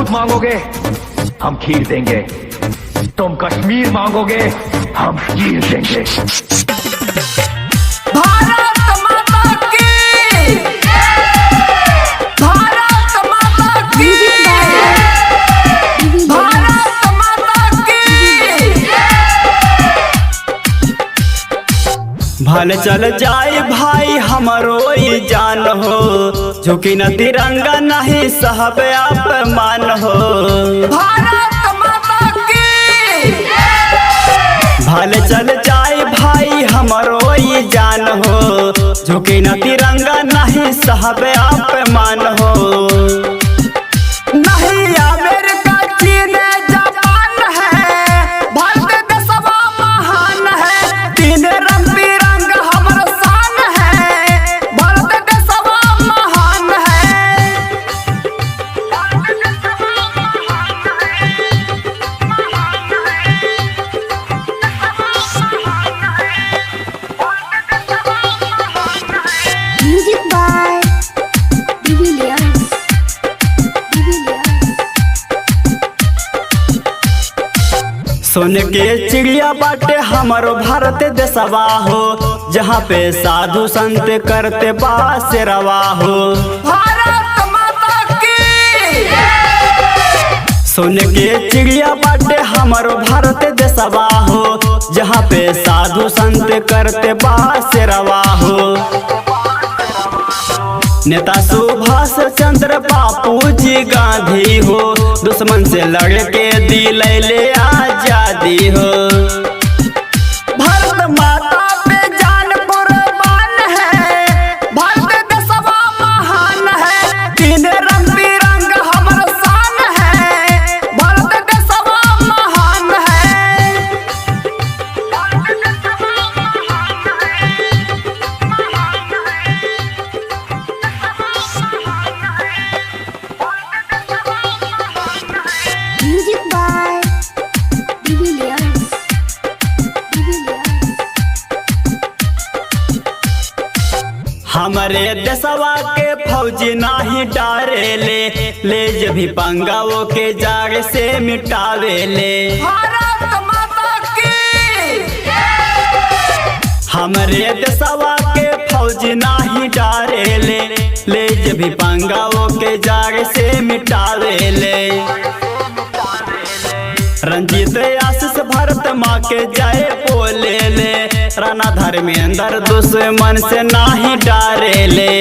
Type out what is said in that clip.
दूध मांगोगे हम खीर देंगे, तुम कश्मीर मांगोगे हम हीर देंगे। भारत माता की, भारत माता की, भारत माता की। भले चल जाए भाई हमरो ई जान हो, झुकी न तिरंगा नहीं सहब अपमान हो। भारत माता की, भले चल जाए भाई हमरो ई जान हो, झुकी न तिरंगा नहीं सहब अपमान हो। नहीं अमेरिका चीन जापान है, भारत देशवा महान है। तीन रंग बिरंग हमर शान है, भारत देशवा महान है। Music by Divilliers. सोने के चिड़िया बाटे हमारो भारत देशवा हो, जहाँ पे साधु संत करते बासेरवा हो। भारत माता की, सोने के चिड़िया बाटे हमारो भारत देशवा हो, जहाँ पे साधु संत करते बासेरवा हो। नेता सुभाष चंद्र बापू जी गांधी हो, दुश्मन से लड़ के दिलैले आजादी हो। भारत माता पे जान कुर्बान है, भारत देशवा महान है। तीन रंग बिरंग हमर शान है, भारत देशवा महान है। Music by Divilliers. हमारे देशवा के फौजी नाही डारेले, ले जब भी पंगाओ के जाग से मिटावेले। भारत माता की, हमारे देशवा के फौजी नाही डारेले, ले जब भी पंगाओ के जाग से मिटावेले। रंजीत आशीष भारत माँ के जय बोले ले, राणा धर्मेंद्र दुश्मन से नाही डारेले।